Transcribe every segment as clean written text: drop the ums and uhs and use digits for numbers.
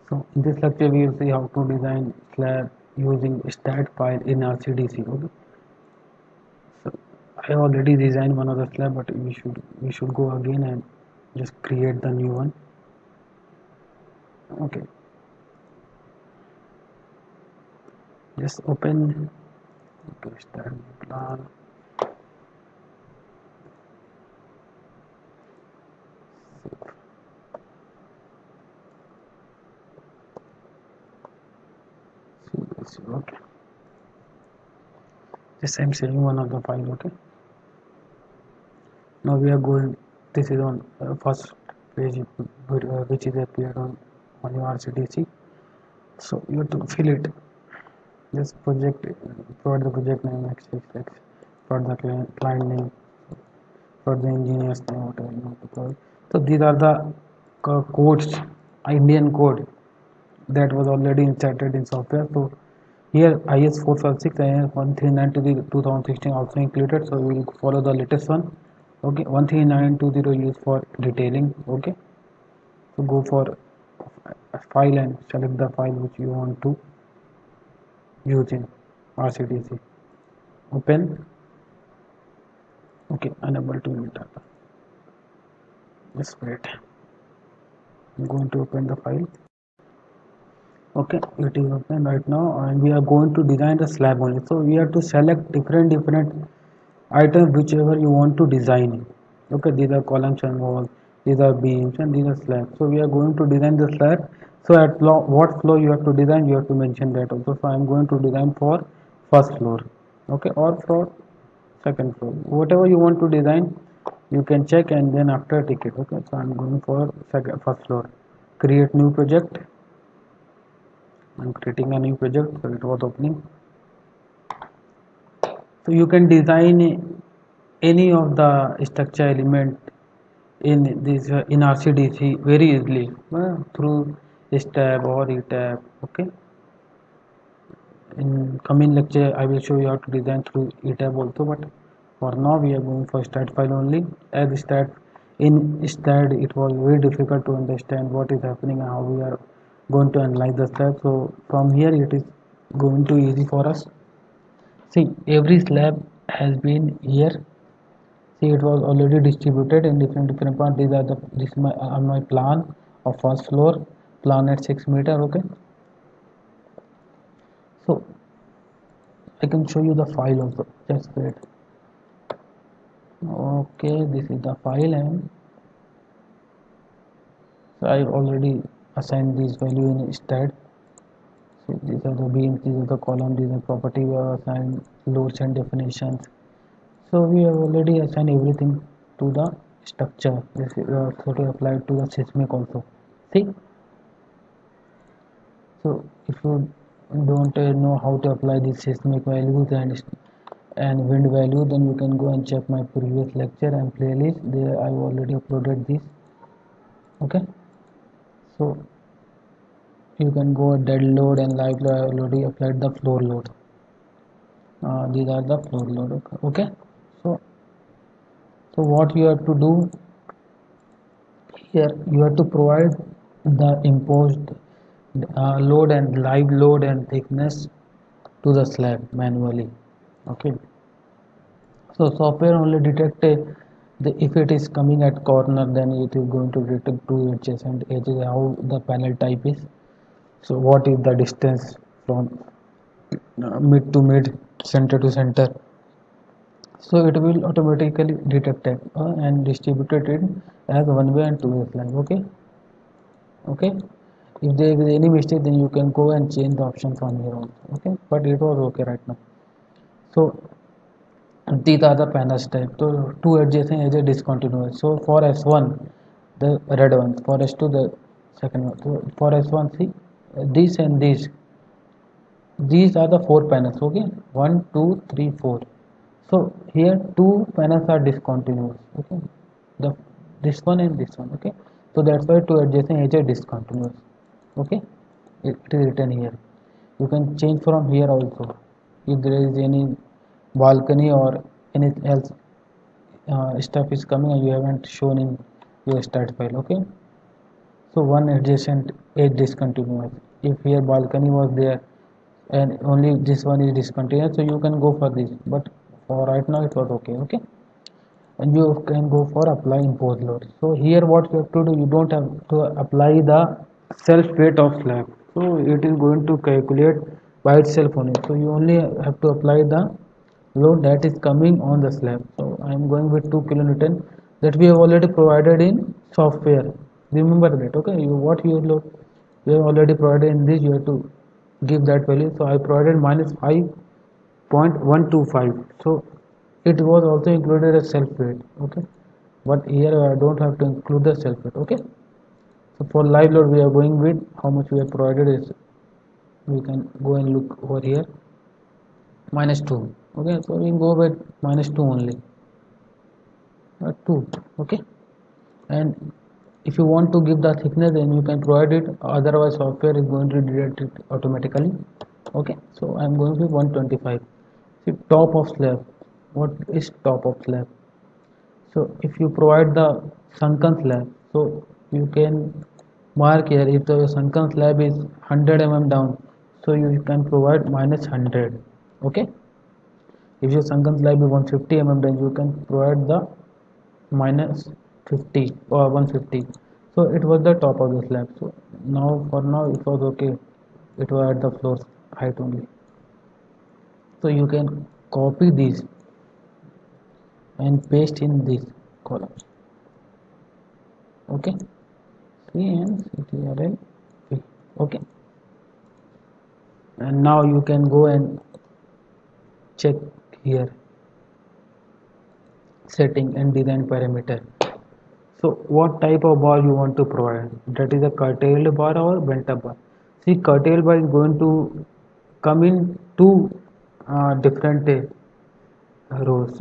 So in this lecture we will see how to design slab using stat file in Rcdc. Okay. So I already designed one of the slab, but we should go again and just create the new one. Okay. Just open. Okay, start plan. Okay. Just I'm saving one of the file. Okay. Now we are going. This is on first page, which is appeared on your Rcdc. So you have to fill it. This project, provide the project name, XXX, provide the client name, provide the engineer's name, whatever you want to provide. So these are the codes, Indian code that was already inserted in software. So here IS 456 and 13920 2016 also included. So we will follow the latest one. Okay, 13920 used for detailing. Okay, so go for file and select the file which you want to use in Rcdc. Open. Okay, unable to view data. Just wait. I'm going to open the file. Okay, it is open right now, and we are going to design the slab only. So we have to select different items whichever you want to design. Okay, these are columns and walls, these are beams, and these are slabs. So we are going to design the slab. So at what floor you have to design, you have to mention that also. So I am going to design for first floor. Okay, or for second floor, whatever you want to design you can check and then after take it. Okay, so I'm going for first floor. Create new project. I'm creating a new project, so it was opening. So you can design any of the structure element in this in Rcdc very easily through this tab or e tab. Okay, in coming lecture I will show you how to design through etab also, but for now we are going for stat file only. As stat, in stat it was very difficult to understand what is happening and how we are going to analyze the slab. So from here it is going to easy for us. See, every slab has been here. See, it was already distributed in different parts. These are the this is my plan of first floor, plan at 6 meter. Okay, so I can show you the file also. Just wait. Okay, this is the file, and so I already assigned this value in stat. So these are the beams, these are the column, these are property we have assigned, loads and definitions. So we have already assigned everything to the structure. This is also applied to the seismic also. See, so if you don't know how to apply these seismic values and wind value, then you can go and check my previous lecture and playlist. There I already uploaded this. Okay, so you can go dead load and live load. I already applied the floor load. These are the floor load. Okay, so what you have to do here, you have to provide the imposed load and live load and thickness to the slab manually. Okay, so software only detect if it is coming at corner, then it is going to detect two edges and edges how the panel type is. So what is the distance from mid to mid, center to center. So it will automatically detect it and distribute it as one way and two way slab. Okay, okay, if there is any mistake then you can go and change the option from here on. Okay, but it was okay right now. So these are the panels type. So two edges and edges discontinuous. So for S1 the red one, for S2 the second one. So for S1 see this and this, these are the four panels. Okay, 1 2 3 4. So here two panels are discontinuous. Okay, the this one and this one. Okay, so that's why two adjacent edges are discontinuous. Okay, it is written here. You can change from here also if there is any balcony or anything else stuff is coming and you haven't shown in your stat file. Okay, So one adjacent edge discontinuous. If here balcony was there and only this one is discontinuous, so you can go for this, but for right now it was okay. Okay, and you can go for apply imposed load. So here what you have to do, you don't have to apply the self weight of slab, so it is going to calculate by itself only. So you only have to apply the load that is coming on the slab. So I am going with 2 kilonewton that we have already provided in software. Remember that. Okay, you what you load you have already provided in this, you have to give that value. So I provided minus 5.125. So it was also included as self weight. Okay, but here I don't have to include the self weight. Okay, so for live load we are going with how much we have provided is, we can go and look over here, minus 2. Okay, so we go with minus 2 only, 2. Okay, and if you want to give the thickness then you can provide it, otherwise software is going to detect it automatically. Okay, so I am going with 125. See, top of slab, what is top of slab? So if you provide the sunken slab, so you can mark here, if the sunken slab is 100 down, so you can provide minus 100. Okay, if your sunken slab is 150 then you can provide the minus 50 or 150. So it was the top of the slab. So now for now it was okay, it was at the floor height only. So you can copy this and paste in this column. Okay, CNCTRL. Okay, and now you can go and check here setting and design parameter. So what type of bar you want to provide, that is a curtailed bar or bent up bar. See, curtailed bar is going to come in two different rows,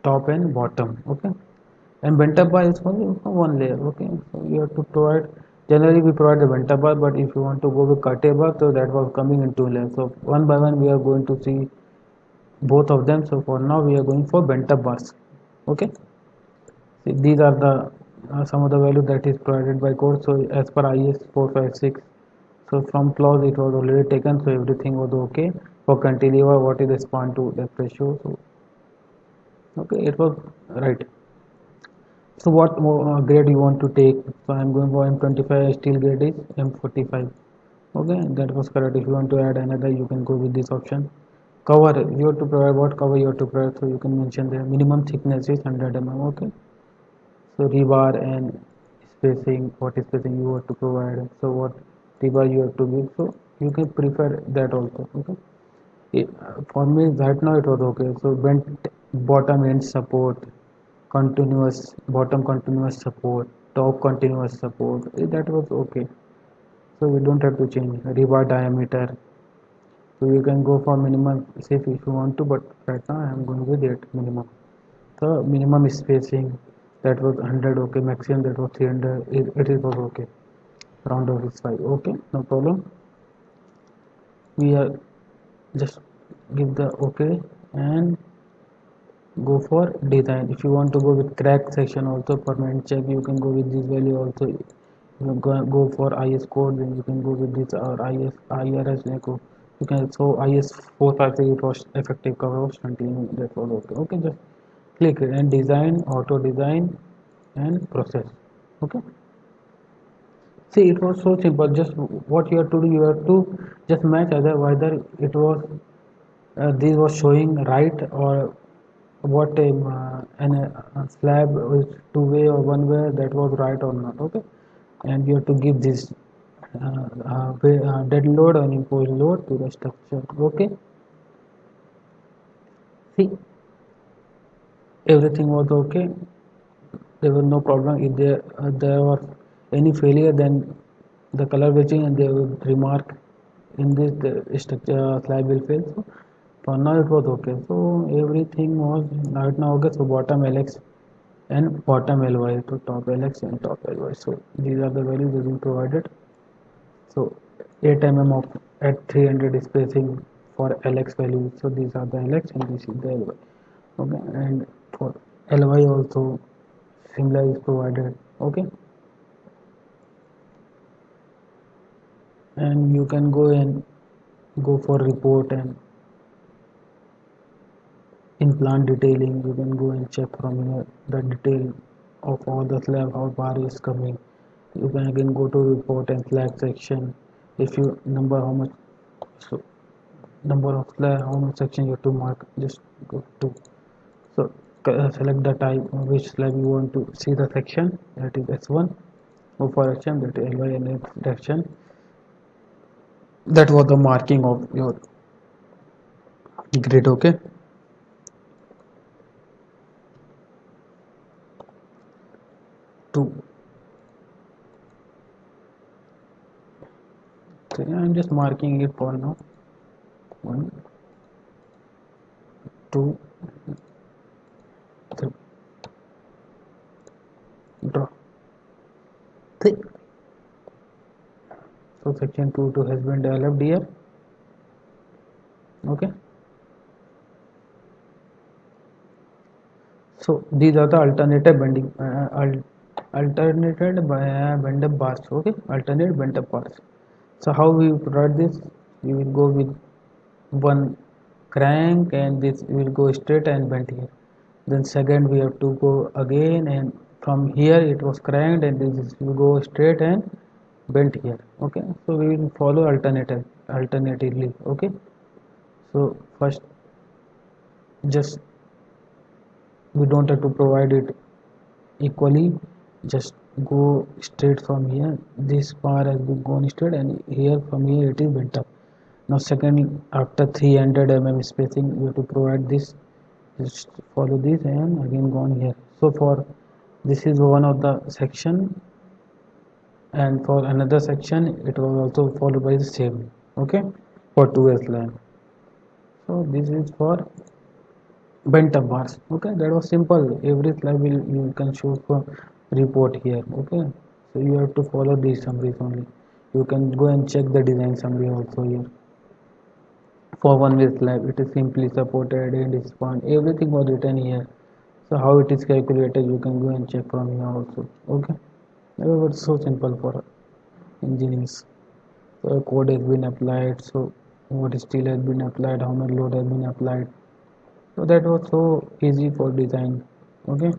top and bottom. Okay, and bent up bar is only one layer. Okay, so you have to provide, generally we provide the bent up bar, but if you want to go with curtailed bar, so that was coming in two layers. So one by one we are going to see both of them. So for now we are going for bent up bars. Okay, see, these are the some of the value that is provided by code. So as per IS 456, so from clause it was already taken, so everything was okay. For cantilever, what is the span to depth ratio? So okay, it was right. So what grade you want to take? So I am going for M25, steel grade is M45. Okay, that was correct. If you want to add another, you can go with this option. Cover, you have to provide what cover you have to provide, so you can mention the minimum thickness is 100 Okay, so rebar and spacing, what spacing you have to provide, so what rebar you have to give, so you can prefer that also. Okay, for me right now it was okay. So bent bottom end support, continuous bottom continuous support, top continuous support, that was okay. So we don't have to change rebar diameter. So you can go for minimum safe if you want to, but right now I am going with it minimum. The minimum spacing, that was 100. Okay, maximum that was 300. It was okay. Round off is 5. Okay, no problem. We are just give the okay and go for design. If you want to go with crack section also, permanent check, you can go with this value also. You go for IS code, then you can go with this, or IRS echo. You can, so IS 456 it was effective cover of stunting, that was okay. Okay, just click it and design, auto design and process. Okay, see, it was so simple. Just what you have to do, you have to just match either whether it was this was showing right, or what a slab is two way or one way, that was right or not. Okay, and you have to give this dead load and imposed load to the structure. Okay, see, everything was okay, there was no problem. If there was any failure, then the color batching and they would remark in this the structure slab will fail. So for now it was okay. So everything was right now okay. So bottom LX and bottom LY, to top LX and top LY. So these are the values that we provided. So 8 of at 300 spacing for LX value. So these are the LX and this is the LY. Okay, and for LY also similar is provided. Okay, and you can go and go for report and in plant detailing. You can go and check from here the detail of all the slab, how bar is coming. You can again go to report and slab section. If you number how much, so number of slab, how much section you have to mark, just go to, so select the type which slab you want to see the section, that is S1. Go for action, that is LY and F section. That was the marking of your grid. Okay, 2, 3. I'm just marking it for now. 1, 2, 3. Draw 3. So section 2 has been developed here. Okay, so these are the alternative bending alternated bend up bars. Okay, alternate bend up bars. So how we provide this? We will go with one crank and this will go straight and bent here. Then second we have to go again, and from here it was cranked and this will go straight and bent here. Okay, so we will follow alternatively. Okay, so first, just we don't have to provide it equally, just go straight from here. This bar has been gone straight and here from here it is bent up. Now second, after 300 spacing you have to provide this, just follow this and again gone here. So for this is one of the section, and for another section it was also followed by the same. Okay, for 2s line. So this is for bent up bars. Okay, that was simple. Every slide will you can show for report here. Okay, so you have to follow these summaries only. You can go and check the design summary also here. For one way slab it is simply supported and span, everything was written here. So how it is calculated you can go and check from here also. Okay, it was so simple for engineers. So code has been applied, so what steel has been applied, how much load has been applied. So that was so easy for design. Okay,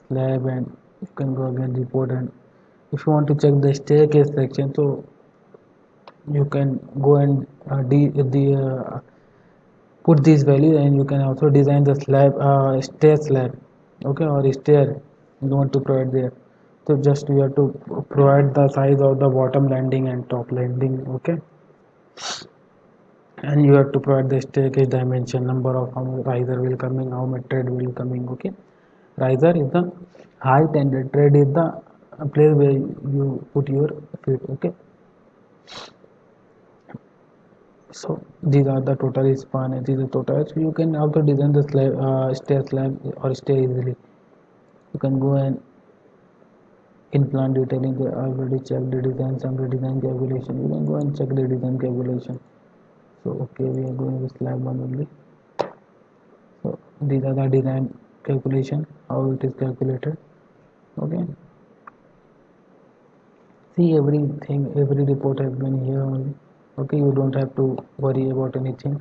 slab, and you can go again report, and if you want to check the staircase section, so you can go and put this value, and you can also design the slab, stair slab. Okay, or stair you want to provide there. So just you have to provide the size of the bottom landing and top landing. Okay, and you have to provide the staircase dimension, number of how much riser will coming, how much tread will coming. Okay, riser is the height and the tread is the place where you put your feet. Okay, so these are the total span and these are total. So you can also design the slab, stair slab or stair easily. You can go and in plant detailing they already check the design, some design calculation. You can go and check the design calculation. So okay, we are going with slab one only. So these are the design calculation, how it is calculated. Okay, see everything, every report has been here only. Okay, you don't have to worry about anything.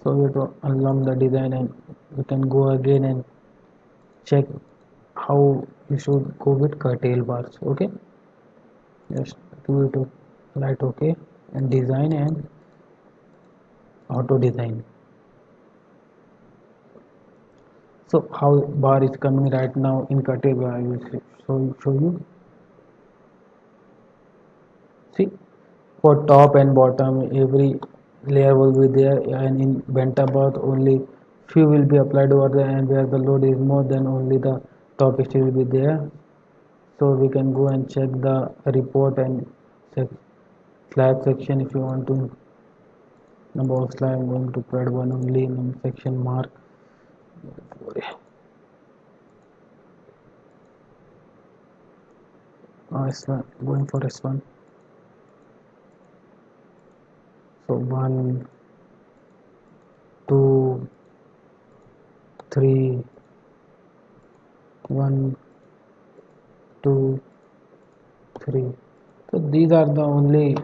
So you have to unlock the design and you can go again and check how you should go with curtail bars. Okay, just do it to light. Okay, and design and auto design. So how bar is coming right now in curtail bar, I will show you. See, for top and bottom every layer will be there, and in bent about only few will be applied over there, and where the load is more than only the top steel will be there. So we can go and check the report and check slab section. If you want to number of slab, I'm going to provide one only in section mark. S1, going for S1. So 1, 2, 3, 1, 2, 3. So these are the only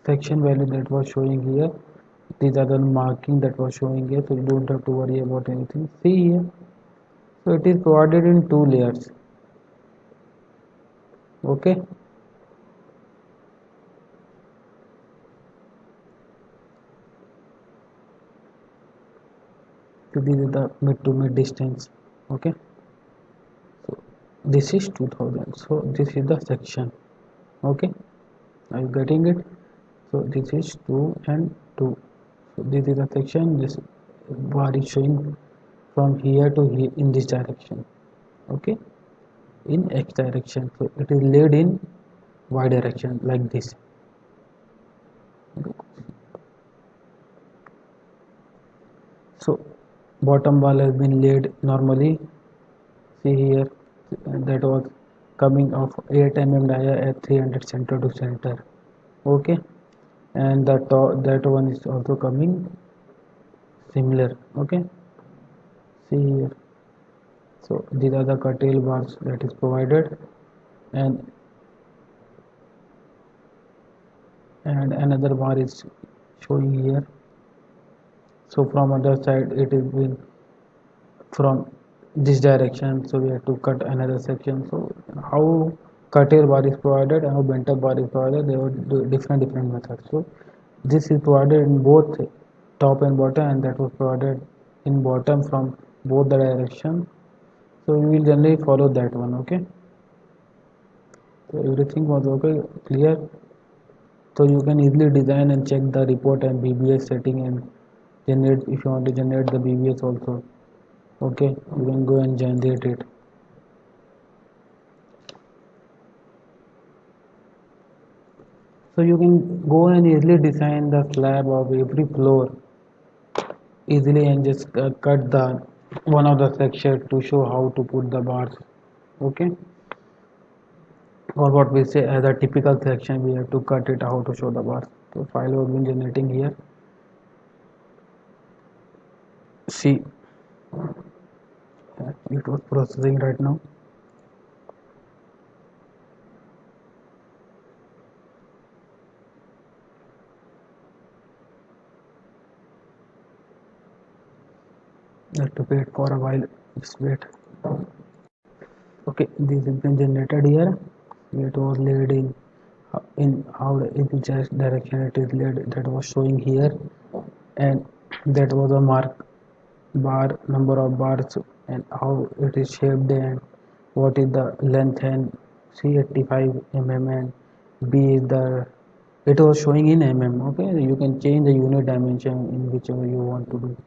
section value that was showing here. These are the marking that was showing here, so you don't have to worry about anything. See here, so it is provided in two layers. Okay, so this is the mid to mid distance. Okay, so this is 2000, so this is the section. Okay, are you getting it? So this is 2 and 2. So this is the section. This bar is showing from here to here in this direction. Okay, in x direction, so it is laid in y direction like this. So bottom wall has been laid normally. See here, that was coming of 8 mm dia at 300 center to center. Okay, and the top, that one is also coming similar. Okay, see here, so these are the curtail bars that is provided, and another bar is showing here. So from other side it is been from this direction, so we have to cut another section. So how curtail bar is provided and how bent up bar is provided, they were different methods. So this is provided in both top and bottom, and that was provided in bottom from both the direction. So we will generally follow that one. Okay, so everything was okay, clear. So you can easily design and check the report and BBS setting and generate, if you want to generate the BBS also. Okay, you can go and generate it. So you can go and easily design the slab of every floor easily, and just cut the one of the section to show how to put the bars. Okay, or what we say as a typical section, we have to cut it how to show the bars. So file was been generating here. See, it was processing right now. Have to wait for a while. Just wait. Okay, this has been generated here. It was laid in how in which direction it is laid, that was showing here, and that was a mark bar, number of bars, and how it is shaped, and what is the length, and C 85 mm, and B is the, it was showing in mm. Okay, you can change the unit dimension in whichever you want to do.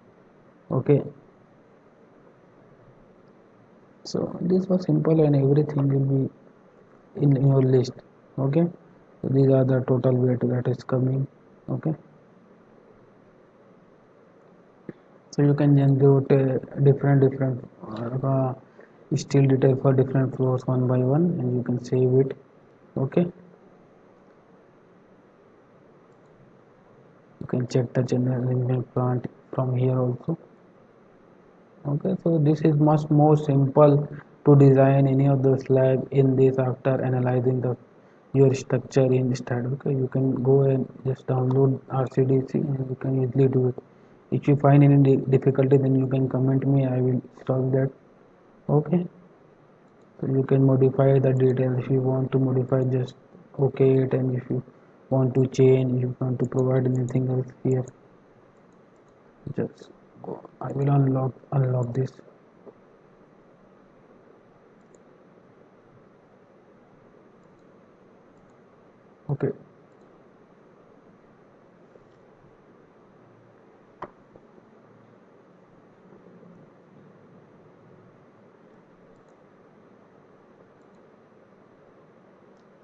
Okay, so this was simple, and everything will be in your list. Okay, so these are the total weight that is coming. Okay, so you can generate different steel detail for different floors one by one, and you can save it. Okay, you can check the general plant from here also. Okay, so this is much more simple to design any of the slab in this after analyzing the your structure in STAT. Okay, you can go and just download Rcdc and you can easily do it. If you find any difficulty, then you can comment me, I will solve that. Okay, so you can modify the details if you want to modify, just okay it, and if you want to change, if you want to provide anything else here, just go. I will unlock this. Okay,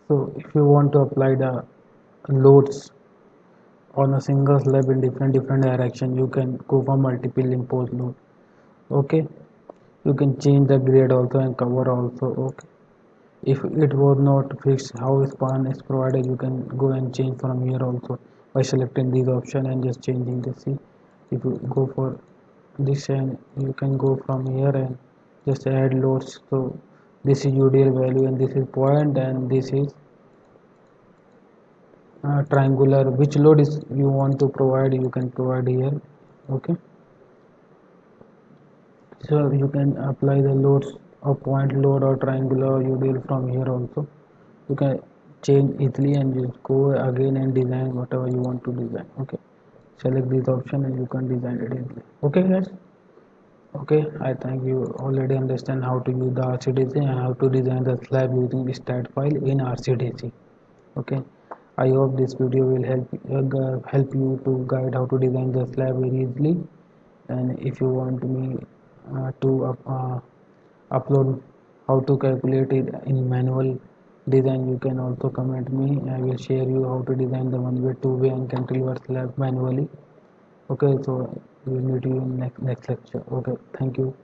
so if you want to apply the loads on a single slab in different direction, you can go for multiple impose load. Okay, you can change the grade also and cover also. Okay, if it was not fixed how span is provided, you can go and change from here also by selecting these option and just changing the. See, if you go for this, and you can go from here and just add loads. So this is UDL value and this is point and this is triangular. Which load is you want to provide, you can provide here. Okay, so you can apply the loads of point load or triangular UDL from here also. You can change easily and just go again and design whatever you want to design. Okay, select this option and you can design it easily. Okay guys, okay, I think you already understand how to use the Rcdc and how to design the slab using stat file in Rcdc. Okay, I hope this video will help you to guide how to design the slab very easily. And if you want me to upload how to calculate it in manual design, you can also comment me. I will share you how to design the one way, two way and cantilever slab manually. Okay, so we will meet you in next lecture. Okay, thank you.